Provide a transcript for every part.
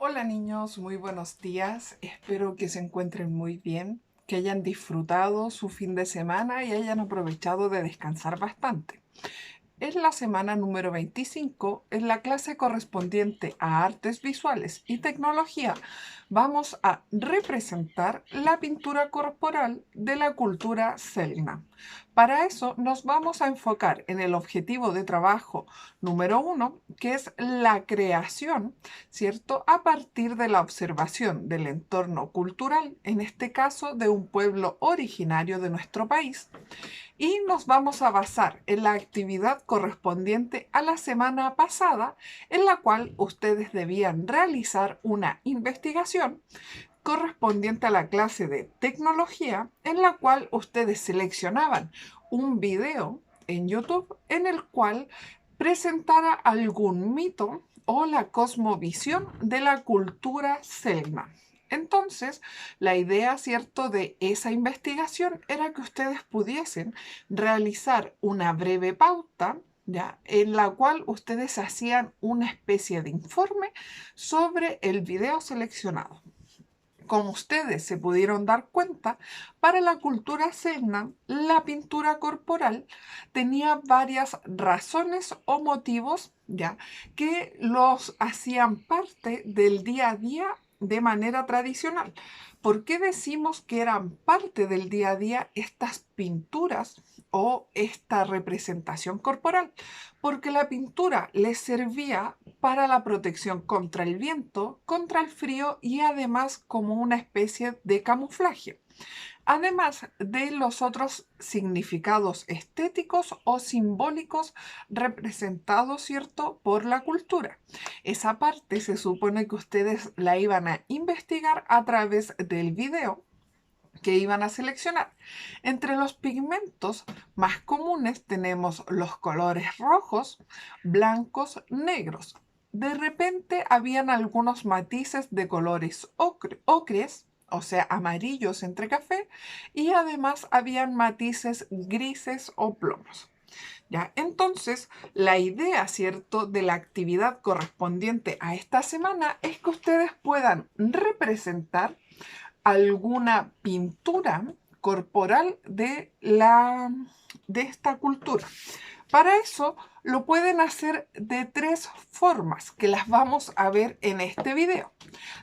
Hola niños, muy buenos días. Espero que se encuentren muy bien, que hayan disfrutado su fin de semana y hayan aprovechado de descansar bastante. Es la semana número 25, en la clase correspondiente a artes visuales y tecnología. Vamos a representar la pintura corporal de la cultura Selknam. Para eso nos vamos a enfocar en el objetivo de trabajo número 1, que es la creación, ¿cierto? A partir de la observación del entorno cultural, en este caso de un pueblo originario de nuestro país, y nos vamos a basar en la actividad correspondiente a la semana pasada, en la cual ustedes debían realizar una investigación correspondiente a la clase de tecnología, en la cual ustedes seleccionaban un video en YouTube en el cual presentara algún mito o la cosmovisión de la cultura Selma. Entonces, la idea, ¿cierto?, de esa investigación era que ustedes pudiesen realizar una breve pauta, ¿ya?, en la cual ustedes hacían una especie de informe sobre el video seleccionado. Como ustedes se pudieron dar cuenta, para la cultura Selknam, la pintura corporal tenía varias razones o motivos, ¿ya?, que los hacían parte del día a día de manera tradicional. ¿Por qué decimos que eran parte del día a día estas pinturas o esta representación corporal? Porque la pintura les servía para la protección contra el viento, contra el frío y además como una especie de camuflaje. Además de los otros significados estéticos o simbólicos representados, ¿cierto?, por la cultura. Esa parte se supone que ustedes la iban a investigar a través del video que iban a seleccionar. Entre los pigmentos más comunes tenemos los colores rojos, blancos, negros. De repente habían algunos matices de colores ocres, o sea, amarillos entre café, y además habían matices grises o plomos. ¿Ya? Entonces, la idea, ¿cierto?, de la actividad correspondiente a esta semana es que ustedes puedan representar alguna pintura corporal de esta cultura. Para eso lo pueden hacer de tres formas que las vamos a ver en este video.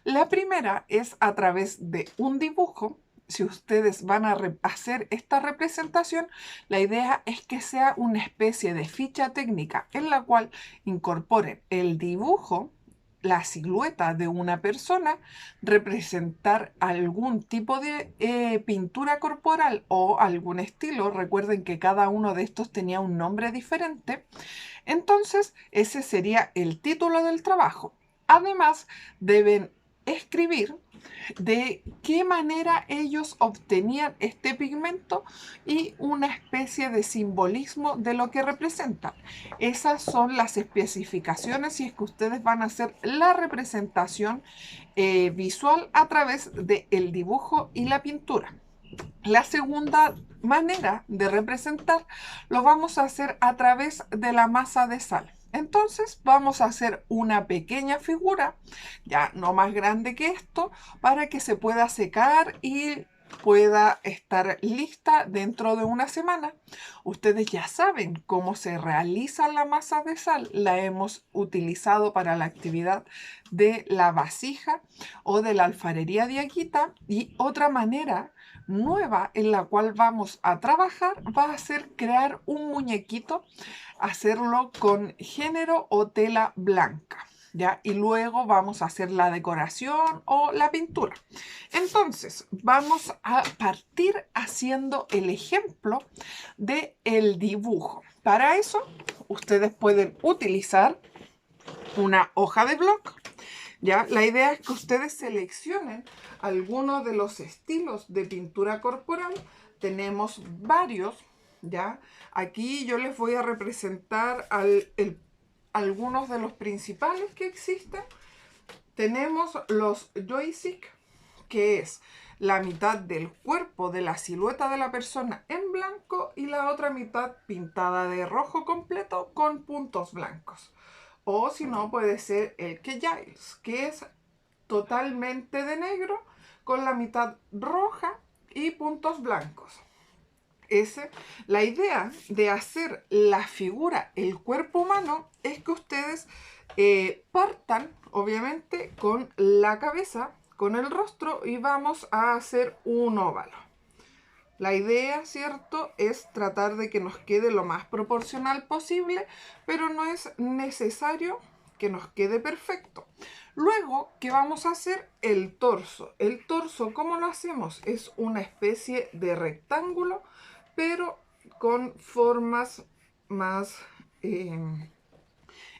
La primera es a través de un dibujo. Si ustedes van a hacer esta representación, la idea es que sea una especie de ficha técnica en la cual incorporen el dibujo, la silueta de una persona, representar algún tipo de pintura corporal o algún estilo. Recuerden que cada uno de estos tenía un nombre diferente. Entonces, ese sería el título del trabajo. Además, deben escribir de qué manera ellos obtenían este pigmento y una especie de simbolismo de lo que representan. Esas son las especificaciones si es que ustedes van a hacer la representación visual a través del dibujo y la pintura. La segunda manera de representar lo vamos a hacer a través de la masa de sal. Entonces vamos a hacer una pequeña figura, ya no más grande que esto, para que se pueda secar y pueda estar lista dentro de una semana. Ustedes ya saben cómo se realiza la masa de sal. La hemos utilizado para la actividad de la vasija o de la alfarería diaguita, y otra manera nueva en la cual vamos a trabajar va a ser crear un muñequito, hacerlo con género o tela blanca, ¿ya? Y luego vamos a hacer la decoración o la pintura. Entonces, vamos a partir haciendo el ejemplo del dibujo. Para eso, ustedes pueden utilizar una hoja de blog. ¿Ya? La idea es que ustedes seleccionen algunos de los estilos de pintura corporal. Tenemos varios, ¿ya? Aquí yo les voy a representar algunos de los principales que existen. Tenemos los joystick, que es la mitad del cuerpo de la silueta de la persona en blanco y la otra mitad pintada de rojo completo con puntos blancos. O si no, puede ser el Keygiles, que es totalmente de negro con la mitad roja y puntos blancos. La idea de hacer la figura, el cuerpo humano, es que ustedes partan, obviamente, con la cabeza, con el rostro, y vamos a hacer un óvalo. La idea, ¿cierto?, es tratar de que nos quede lo más proporcional posible, pero no es necesario que nos quede perfecto. Luego, ¿qué vamos a hacer? El torso. El torso, ¿cómo lo hacemos? Es una especie de rectángulo, pero con formas más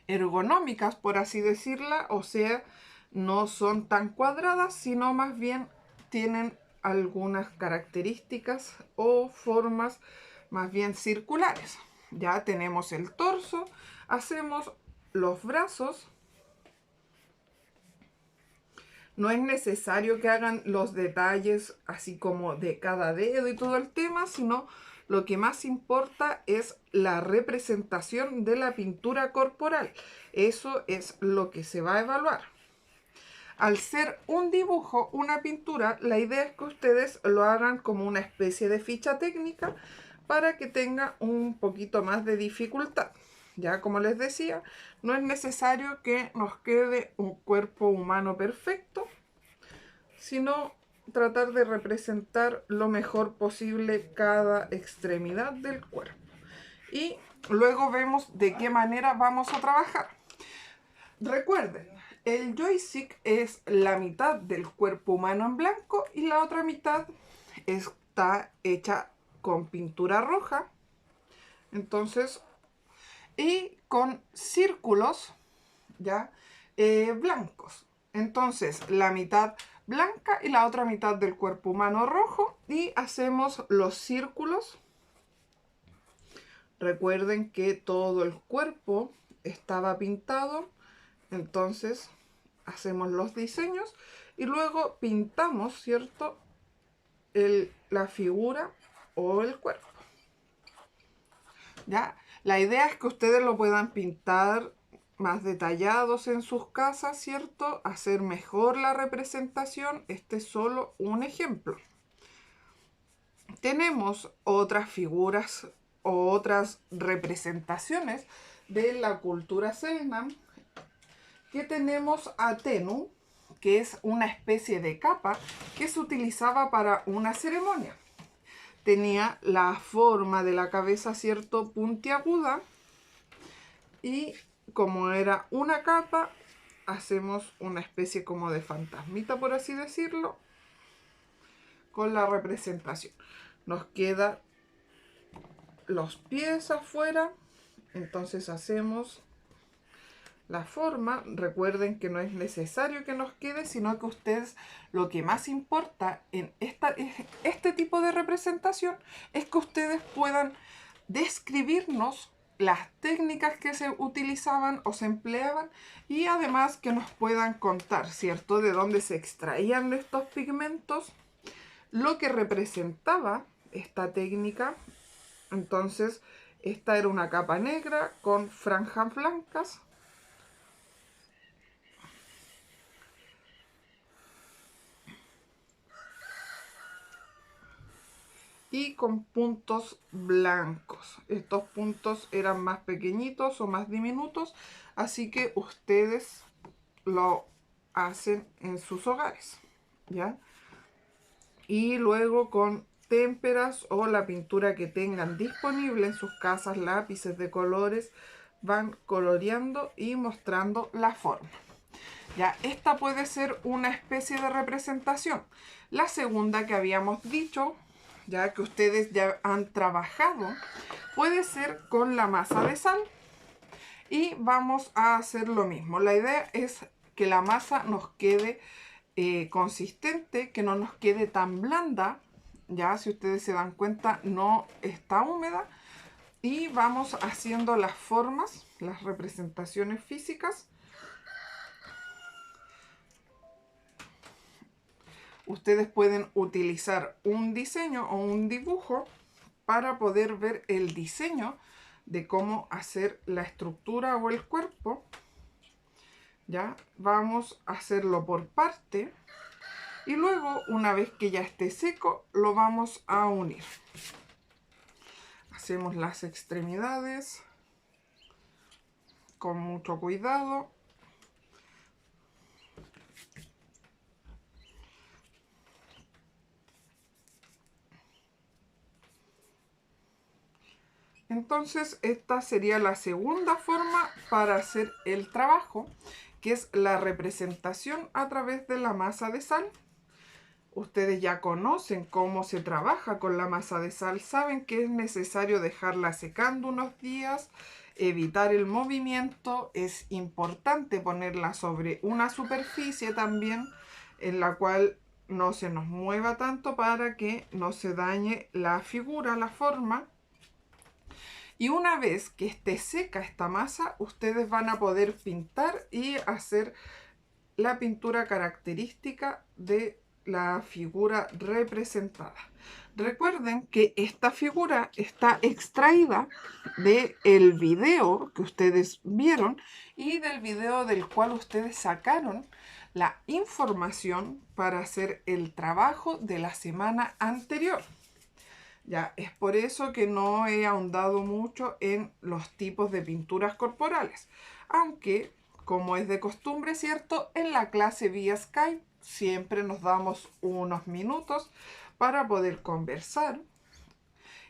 ergonómicas, por así decirla, o sea, no son tan cuadradas, sino más bien tienen algunas características o formas más bien circulares. Ya tenemos el torso, hacemos los brazos. No es necesario que hagan los detalles así como de cada dedo y todo el tema, sino lo que más importa es la representación de la pintura corporal. Eso es lo que se va a evaluar. Al ser un dibujo, una pintura, la idea es que ustedes lo hagan como una especie de ficha técnica para que tenga un poquito más de dificultad. Ya como les decía, no es necesario que nos quede un cuerpo humano perfecto, sino tratar de representar lo mejor posible cada extremidad del cuerpo. Y luego vemos de qué manera vamos a trabajar. Recuerden, el joystick es la mitad del cuerpo humano en blanco y la otra mitad está hecha con pintura roja. Entonces, y con círculos ya blancos. Entonces, la mitad blanca y la otra mitad del cuerpo humano rojo, y hacemos los círculos. Recuerden que todo el cuerpo estaba pintado, entonces hacemos los diseños y luego pintamos, ¿cierto?, la figura o el cuerpo. ¿Ya? La idea es que ustedes lo puedan pintar más detallados en sus casas, ¿cierto? Hacer mejor la representación. Este es solo un ejemplo. Tenemos otras figuras o otras representaciones de la cultura Selknam, que tenemos a Tenu, que es una especie de capa que se utilizaba para una ceremonia. Tenía la forma de la cabeza, ¿cierto?, puntiaguda, y como era una capa, hacemos una especie como de fantasmita, por así decirlo, con la representación. Nos queda los pies afuera, entonces hacemos la forma. Recuerden que no es necesario que nos quede, sino que ustedes, lo que más importa en este tipo de representación es que ustedes puedan describirnos las técnicas que se utilizaban o se empleaban, y además que nos puedan contar, ¿cierto?, de dónde se extraían estos pigmentos, lo que representaba esta técnica. Entonces, esta era una capa negra con franjas blancas. Y con puntos blancos. Estos puntos eran más pequeñitos o más diminutos, así que ustedes lo hacen en sus hogares, ¿ya? Y luego con témperas o la pintura que tengan disponible en sus casas, lápices de colores, van coloreando y mostrando la forma. Ya, esta puede ser una especie de representación. La segunda que habíamos dicho, ya que ustedes ya han trabajado, puede ser con la masa de sal. Y vamos a hacer lo mismo. La idea es que la masa nos quede consistente, que no nos quede tan blanda. Ya, si ustedes se dan cuenta, no está húmeda. Y vamos haciendo las formas, las representaciones físicas. Ustedes pueden utilizar un diseño o un dibujo para poder ver el diseño de cómo hacer la estructura o el cuerpo. Ya vamos a hacerlo por parte y luego, una vez que ya esté seco, lo vamos a unir. Hacemos las extremidades con mucho cuidado. Entonces, esta sería la segunda forma para hacer el trabajo, que es la representación a través de la masa de sal. Ustedes ya conocen cómo se trabaja con la masa de sal, saben que es necesario dejarla secando unos días, evitar el movimiento, es importante ponerla sobre una superficie también en la cual no se nos mueva tanto para que no se dañe la figura, la forma. Y una vez que esté seca esta masa, ustedes van a poder pintar y hacer la pintura característica de la figura representada. Recuerden que esta figura está extraída del video que ustedes vieron y del video del cual ustedes sacaron la información para hacer el trabajo de la semana anterior. Ya, es por eso que no he ahondado mucho en los tipos de pinturas corporales. Aunque, como es de costumbre, ¿cierto? En la clase vía Skype siempre nos damos unos minutos para poder conversar.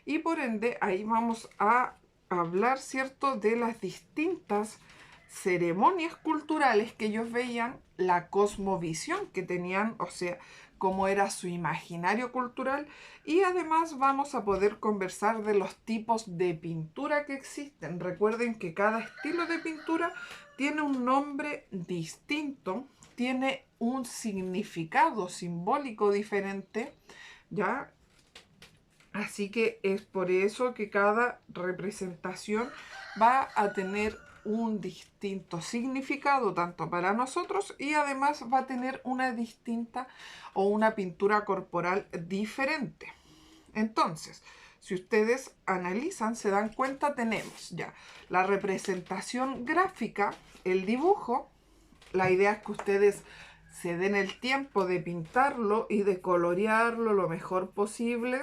Y por ende, ahí vamos a hablar, ¿cierto? De las distintas ceremonias culturales que ellos veían, la cosmovisión que tenían, o sea, cómo era su imaginario cultural, y además vamos a poder conversar de los tipos de pintura que existen. Recuerden que cada estilo de pintura tiene un nombre distinto, tiene un significado simbólico diferente, ¿ya? Así que es por eso que cada representación va a tener un distinto significado tanto para nosotros y además va a tener una distinta o una pintura corporal diferente. Entonces, si ustedes analizan, se dan cuenta, tenemos ya la representación gráfica, el dibujo. La idea es que ustedes se den el tiempo de pintarlo y de colorearlo lo mejor posible,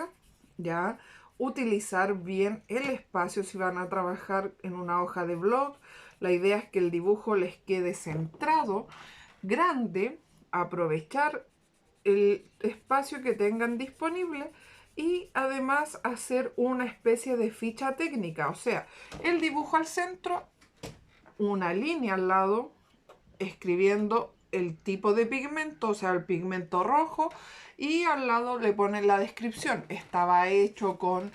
ya utilizar bien el espacio si van a trabajar en una hoja de blog. La idea es que el dibujo les quede centrado, grande, aprovechar el espacio que tengan disponible y además hacer una especie de ficha técnica, o sea, el dibujo al centro, una línea al lado, escribiendo el tipo de pigmento, o sea, el pigmento rojo, y al lado le ponen la descripción. Estaba hecho con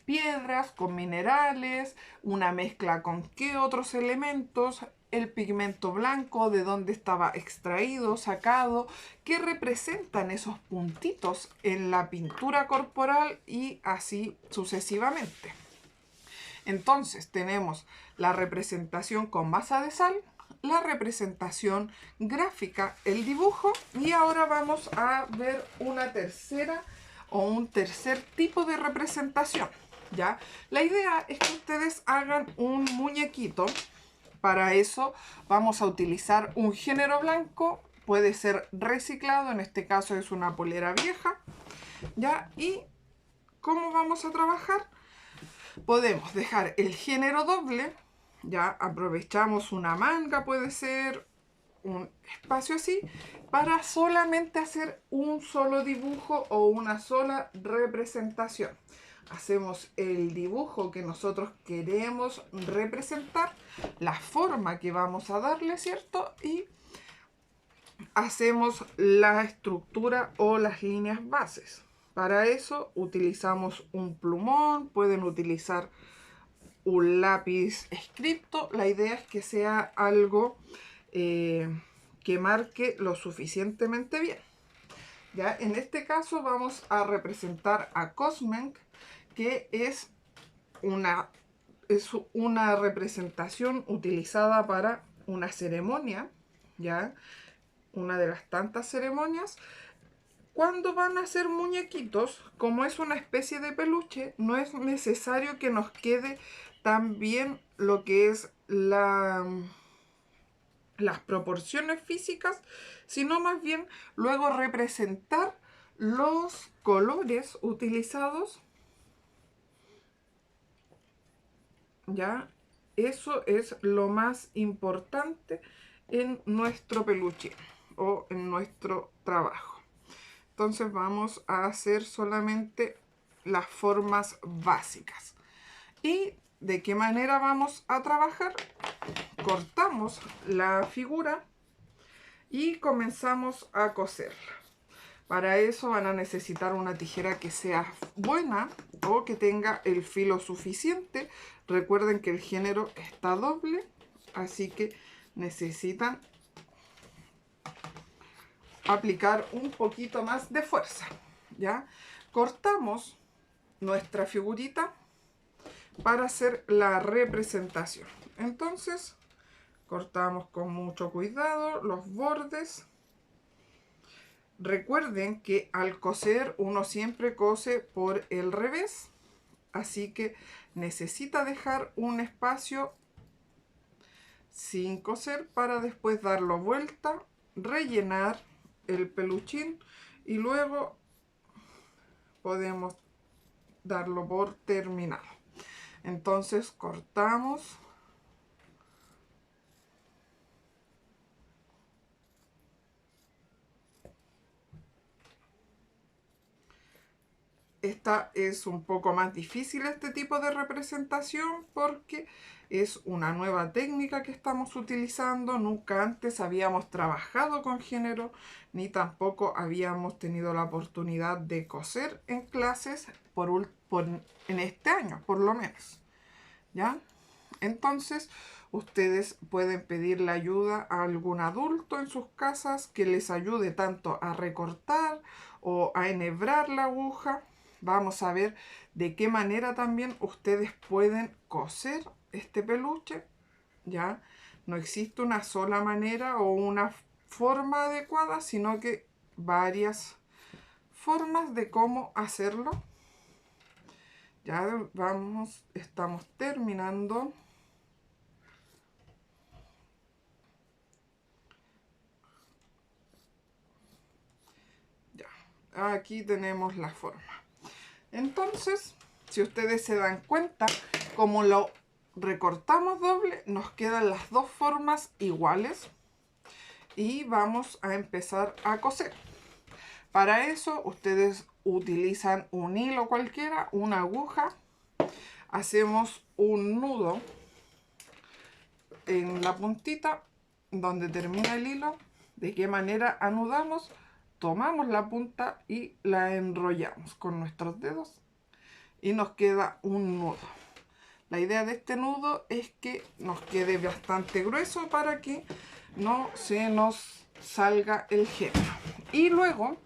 piedras, con minerales, una mezcla con qué otros elementos, el pigmento blanco, de dónde estaba extraído, sacado, qué representan esos puntitos en la pintura corporal y así sucesivamente. Entonces tenemos la representación con masa de sal, la representación gráfica, el dibujo, y ahora vamos a ver una tercera o un tercer tipo de representación, ¿ya? La idea es que ustedes hagan un muñequito. Para eso vamos a utilizar un género blanco, puede ser reciclado, en este caso es una polera vieja, ¿ya? ¿Y cómo vamos a trabajar? Podemos dejar el género doble, ya aprovechamos una manga, puede ser un espacio así, para solamente hacer un solo dibujo o una sola representación. Hacemos el dibujo que nosotros queremos representar, la forma que vamos a darle, ¿cierto? Y hacemos la estructura o las líneas bases. Para eso utilizamos un plumón, pueden utilizar un lápiz escrito. La idea es que sea algo que marque lo suficientemente bien. ¿Ya? En este caso vamos a representar a Cosmenc, que es una representación utilizada para una ceremonia, ¿ya? Una de las tantas ceremonias. Cuando van a hacer muñequitos, como es una especie de peluche, no es necesario que nos quede tan bien lo que es las proporciones físicas, sino más bien luego representar los colores utilizados. ¿Ya? Eso es lo más importante en nuestro peluche o en nuestro trabajo. Entonces vamos a hacer solamente las formas básicas. ¿Y de qué manera vamos a trabajar? Cortamos la figura y comenzamos a coserla. Para eso van a necesitar una tijera que sea buena o que tenga el filo suficiente. Recuerden que el género está doble, así que necesitan aplicar un poquito más de fuerza. ¿Ya? Cortamos nuestra figurita para hacer la representación. Entonces, cortamos con mucho cuidado los bordes. Recuerden que al coser uno siempre cose por el revés, así que necesita dejar un espacio sin coser para después darlo vuelta, rellenar el peluchín y luego podemos darlo por terminado. Entonces cortamos. Esta es un poco más difícil, este tipo de representación, porque es una nueva técnica que estamos utilizando. Nunca antes habíamos trabajado con género, ni tampoco habíamos tenido la oportunidad de coser en clases en este año, por lo menos. ¿Ya? Entonces, ustedes pueden pedirle ayuda a algún adulto en sus casas que les ayude tanto a recortar o a enhebrar la aguja. Vamos a ver de qué manera también ustedes pueden coser este peluche. ¿Ya? No existe una sola manera o una forma adecuada, sino que varias formas de cómo hacerlo. Ya vamos, estamos terminando. Ya, aquí tenemos la forma. Entonces, si ustedes se dan cuenta, como lo recortamos doble, nos quedan las dos formas iguales. Y vamos a empezar a coser. Para eso, ustedes utilizan un hilo cualquiera, una aguja. Hacemos un nudo en la puntita donde termina el hilo. ¿De qué manera anudamos? Tomamos la punta y la enrollamos con nuestros dedos y nos queda un nudo. La idea de este nudo es que nos quede bastante grueso para que no se nos salga el género. Y luego,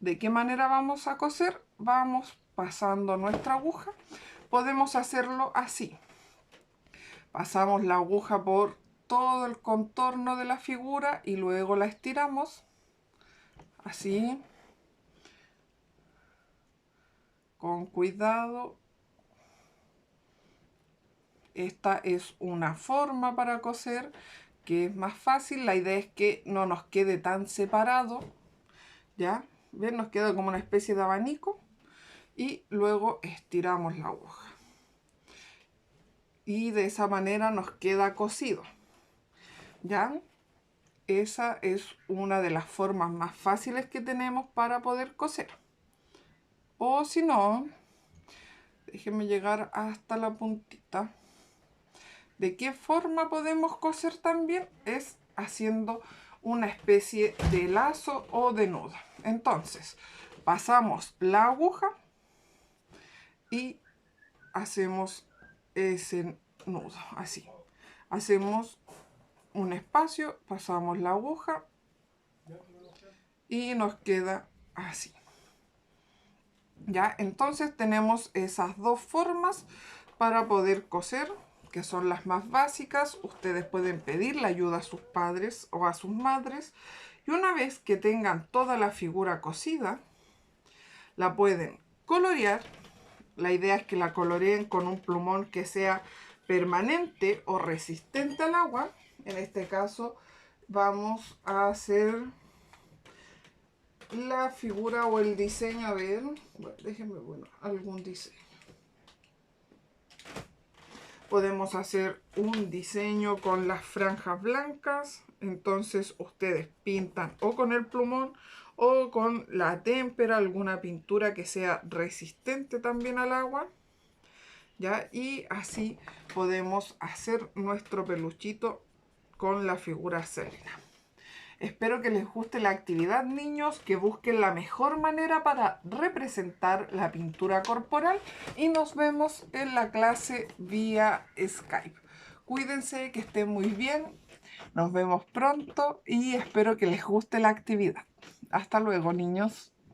¿de qué manera vamos a coser? Vamos pasando nuestra aguja. Podemos hacerlo así. Pasamos la aguja por todo el contorno de la figura y luego la estiramos. Así. Con cuidado. Esta es una forma para coser que es más fácil. La idea es que no nos quede tan separado. ¿Ya? ¿Ven? Nos queda como una especie de abanico. Y luego estiramos la aguja. Y de esa manera nos queda cosido. ¿Ya? Esa es una de las formas más fáciles que tenemos para poder coser. O si no, déjenme llegar hasta la puntita. ¿De qué forma podemos coser también? Es haciendo una especie de lazo o de nudo. Entonces, pasamos la aguja y hacemos ese nudo, así. Hacemos un espacio, pasamos la aguja y nos queda así. Ya, entonces tenemos esas dos formas para poder coser, que son las más básicas. Ustedes pueden pedirle ayuda a sus padres o a sus madres. Y una vez que tengan toda la figura cosida, la pueden colorear. La idea es que la coloreen con un plumón que sea permanente o resistente al agua. En este caso vamos a hacer la figura o el diseño. A ver, bueno, déjenme, bueno, algún diseño. Podemos hacer un diseño con las franjas blancas. Entonces ustedes pintan o con el plumón o con la témpera, alguna pintura que sea resistente también al agua. ¿Ya? Y así podemos hacer nuestro peluchito con la figura Selena. Espero que les guste la actividad, niños, que busquen la mejor manera para representar la pintura corporal y nos vemos en la clase vía Skype. Cuídense, que estén muy bien, nos vemos pronto y espero que les guste la actividad. Hasta luego, niños.